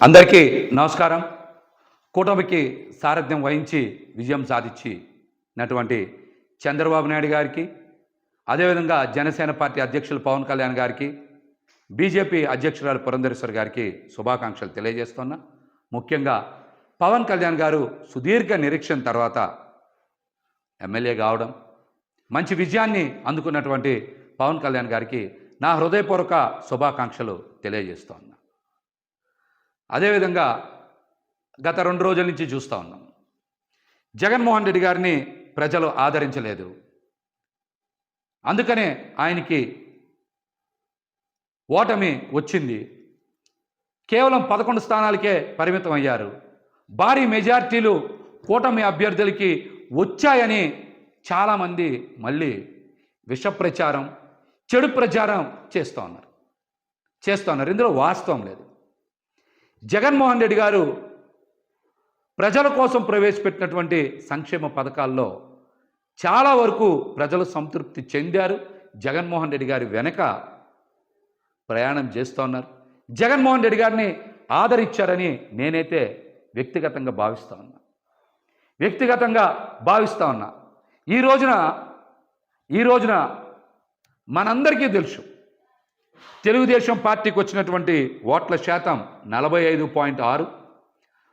అందరికీ నమస్కారం. కూటమికి సారథ్యం వహించి విజయం సాధించినటువంటి చంద్రబాబు నాయుడు గారికి, అదేవిధంగా జనసేన పార్టీ అధ్యక్షులు పవన్ కళ్యాణ్ గారికి, బీజేపీ అధ్యక్షురాలు పురంధేశ్వరి గారికి శుభాకాంక్షలు తెలియజేస్తున్నా. ముఖ్యంగా పవన్ కళ్యాణ్ గారు సుదీర్ఘ నిరీక్షణ తర్వాత ఎమ్మెల్యే కావడం, మంచి విజయాన్ని అందుకున్నటువంటి పవన్ కళ్యాణ్ గారికి నా హృదయపూర్వక శుభాకాంక్షలు తెలియజేస్తున్నా. అదేవిధంగా గత 2 రోజుల నుంచి చూస్తూ ఉన్నాం, జగన్మోహన్ రెడ్డి గారిని ప్రజలు ఆదరించలేదు. అందుకనే ఆయనకి ఓటమి వచ్చింది. కేవలం 11 స్థానాలకే పరిమితం అయ్యారు. భారీ మెజార్టీలు కూటమి అభ్యర్థులకి వచ్చాయని చాలామంది మళ్ళీ విష ప్రచారం, చెడు ప్రచారం చేస్తూ ఉన్నారు. ఇందులో వాస్తవం లేదు. జగన్మోహన్ రెడ్డి గారు ప్రజల కోసం ప్రవేశపెట్టినటువంటి సంక్షేమ పథకాల్లో చాలా వరకు ప్రజలు సంతృప్తి చెందారు. జగన్మోహన్ రెడ్డి గారి వెనక ప్రయాణం చేస్తూ ఉన్నారు. జగన్మోహన్ రెడ్డి గారిని ఆదరించారని నేనైతే వ్యక్తిగతంగా భావిస్తూ ఉన్నా. ఈ రోజున మనందరికీ తెలుసు, తెలుగుదేశం పార్టీకి వచ్చినటువంటి ఓట్ల శాతం 45.6,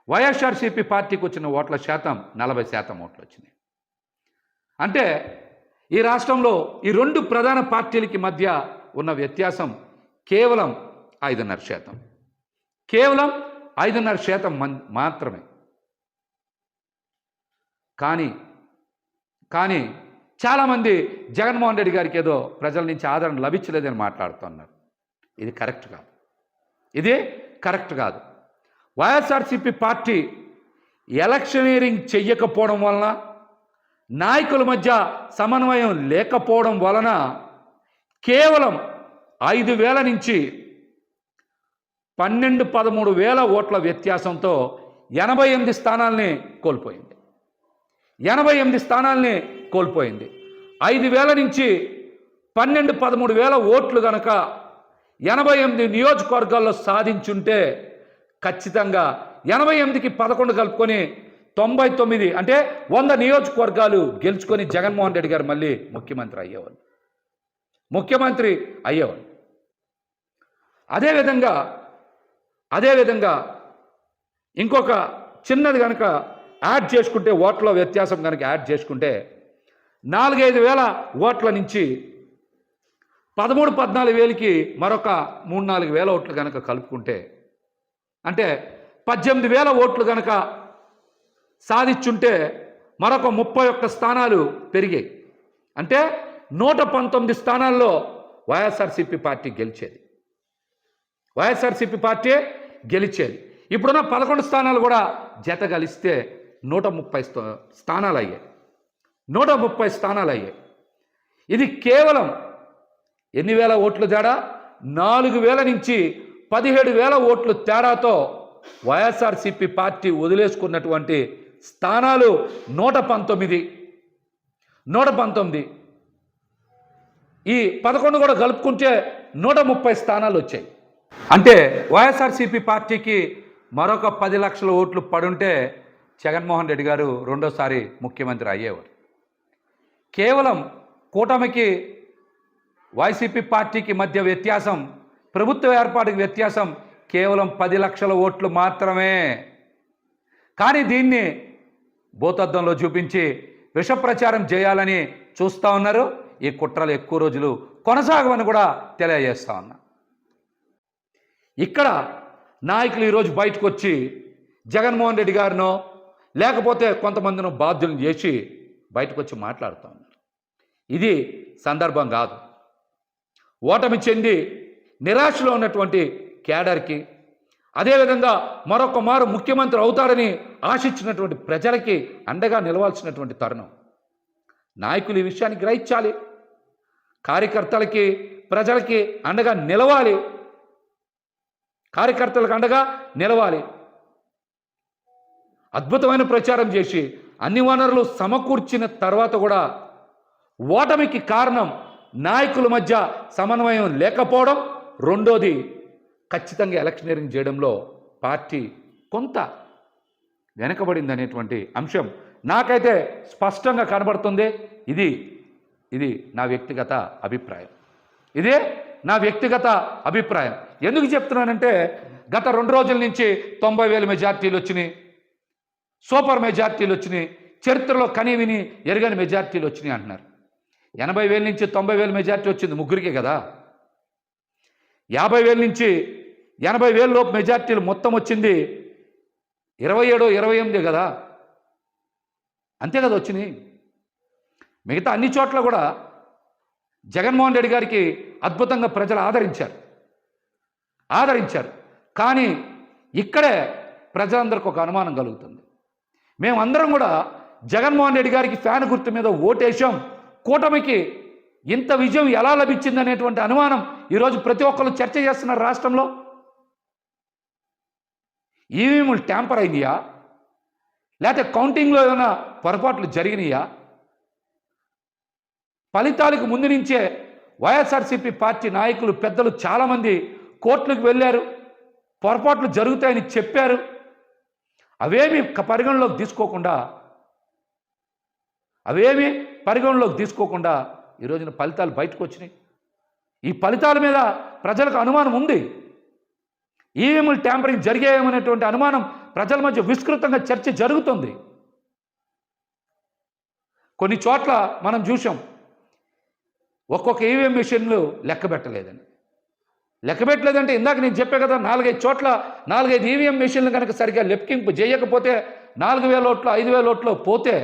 వైఎస్ఆర్సీపీ పార్టీకి వచ్చిన ఓట్ల శాతం 40% ఓట్లు వచ్చినాయి. అంటే ఈ రాష్ట్రంలో ఈ 2 ప్రధాన పార్టీలకి మధ్య ఉన్న వ్యత్యాసం కేవలం 5.5%. కేవలం 5.5% మాత్రమే. కానీ చాలామంది జగన్మోహన్ రెడ్డి గారికి ఏదో ప్రజల నుంచి ఆదరణ లభించలేదని మాట్లాడుతున్నారు. ఇది కరెక్ట్ కాదు. వైఎస్ఆర్సీపీ పార్టీ ఎలక్షనీరింగ్ చెయ్యకపోవడం వలన, నాయకుల మధ్య సమన్వయం లేకపోవడం వలన కేవలం 5,000 నుంచి 12-13,000 ఓట్ల వ్యత్యాసంతో 88 స్థానాల్ని కోల్పోయింది. 5,000 నుంచి 12-13,000 ఓట్లు కనుక 88 నియోజకవర్గాల్లో సాధించుంటే ఖచ్చితంగా 88కి 11 కలుపుకొని 99, అంటే 100 నియోజకవర్గాలు గెలుచుకొని జగన్మోహన్ రెడ్డి గారు మళ్ళీ ముఖ్యమంత్రి అయ్యేవాళ్ళు. అదేవిధంగా ఇంకొక చిన్నది కనుక యాడ్ చేసుకుంటే, ఓట్ల వ్యత్యాసం కనుక యాడ్ చేసుకుంటే 4-5 వేల ఓట్ల నుంచి 13-14 వేలకి మరొక 3-4 వేల ఓట్లు కనుక కలుపుకుంటే, అంటే 18,000 ఓట్లు కనుక సాధించుంటే మరొక 31 స్థానాలు పెరిగాయి. అంటే 119 స్థానాల్లో వైఎస్ఆర్సీపీ పార్టీ గెలిచేది. ఇప్పుడున్న 11 స్థానాలు కూడా జత కలిస్తే 130 స్థానాలు అయ్యాయి. ఇది కేవలం ఎన్ని వేల ఓట్లు తేడా? 4,000 నుంచి 17,000 ఓట్లు తేడాతో వైఎస్ఆర్సీపీ పార్టీ వదిలేసుకున్నటువంటి స్థానాలు 119. ఈ 11 కూడా కలుపుకుంటే 130 స్థానాలు వచ్చాయి. అంటే వైఎస్ఆర్సీపీ పార్టీకి మరొక 10 లక్షల ఓట్లు పడుంటే జగన్మోహన్ రెడ్డి గారు రెండోసారి ముఖ్యమంత్రి అయ్యేవారు. కేవలం కూటమికి వైసీపీ పార్టీకి మధ్య వ్యత్యాసం, ప్రభుత్వ ఏర్పాటుకి వ్యత్యాసం కేవలం 10 లక్షల ఓట్లు మాత్రమే. కానీ దీన్ని భూతద్దంలో చూపించి విష ప్రచారం చేయాలని చూస్తూ ఉన్నారు. ఈ కుట్రలు ఎక్కువ రోజులు కొనసాగవని కూడా తెలియజేస్తా ఉన్నా. ఇక్కడ నాయకులు ఈరోజు బయటకు వచ్చి జగన్మోహన్ రెడ్డి గారినో లేకపోతే కొంతమందినో బాధ్యులను చేసి బయటకు వచ్చి మాట్లాడుతూ ఉన్నారు. ఇది సందర్భం కాదు. ఓటమి చెంది నిరాశలో ఉన్నటువంటి కేడర్కి, అదేవిధంగా మరొక మారు ముఖ్యమంత్రి అవుతాడని ఆశించినటువంటి ప్రజలకి అండగా నిలవాల్సినటువంటి తరుణం. నాయకులు ఈ విషయాన్ని గ్రహించాలి. కార్యకర్తలకి, ప్రజలకి అండగా నిలవాలి. అద్భుతమైన ప్రచారం చేసి అన్ని వనరులు సమకూర్చిన తర్వాత కూడా ఓటమికి కారణం నాయకుల మధ్య సమన్వయం లేకపోవడం. రెండోది, ఖచ్చితంగా ఎలక్షనీరింగ్ చేయడంలో పార్టీ కొంత వెనకబడింది అనేటువంటి అంశం నాకైతే స్పష్టంగా కనబడుతుంది. ఇది నా వ్యక్తిగత అభిప్రాయం. ఇదే నా వ్యక్తిగత అభిప్రాయం. ఎందుకు చెప్తున్నానంటే గత 2 రోజుల నుంచి 90,000 మెజార్టీలు వచ్చినాయి, సూపర్ మెజార్టీలు వచ్చినాయి, చరిత్రలో కనీవిని ఎరగని మెజార్టీలు వచ్చినాయి అంటున్నారు. 80,000 నుంచి 90,000 మెజార్టీ వచ్చింది ముగ్గురికే కదా. 50,000 నుంచి 80,000 లోపు మెజార్టీలు మొత్తం వచ్చింది 27, 28 కదా, అంతే కదా వచ్చినాయి. మిగతా అన్ని చోట్ల కూడా జగన్మోహన్ రెడ్డి గారికి అద్భుతంగా ప్రజలు ఆదరించారు. కానీ ఇక్కడే ప్రజలందరికీ ఒక అనుమానం కలుగుతుంది. మేమందరం కూడా జగన్మోహన్ రెడ్డి గారికి ఫ్యాన్ గుర్తు మీద ఓటేశాం, కూటమికి ఇంత విజయం ఎలా లభించింది అనేటువంటి అనుమానం ఈరోజు ప్రతి ఒక్కరు చర్చ చేస్తున్నారు రాష్ట్రంలో. ఈవీఎంలు ట్యాంపర్ అయిందియా, లేకపోతే కౌంటింగ్లో ఏమైనా పొరపాట్లు జరిగినాయా? ఫలితాలకు ముందు నుంచే వైఎస్ఆర్సీపీ పార్టీ నాయకులు పెద్దలు చాలామంది కోర్టులకు వెళ్ళారు, పొరపాట్లు జరుగుతాయని చెప్పారు. అవేమీ పరిగణలోకి తీసుకోకుండా ఈ రోజున ఫలితాలు బయటకు వచ్చినాయి. ఈ ఫలితాల మీద ప్రజలకు అనుమానం ఉంది. ఈవీఎంలు ట్యాంపరింగ్ జరిగాయేమనేటువంటి అనుమానం ప్రజల మధ్య విస్తృతంగా చర్చ జరుగుతుంది. కొన్ని చోట్ల మనం చూసాం, ఒక్కొక్క ఈవీఎం మిషన్లు లెక్క పెట్టలేదంటే ఇందాక నేను చెప్పే కదా, 4-5 చోట్ల 4-5 ఈవీఎం మిషన్లు కనుక సరిగ్గా లెక్కింపు చేయకపోతే 4,000 ఓట్లు 5,000 ఓట్లు పోతే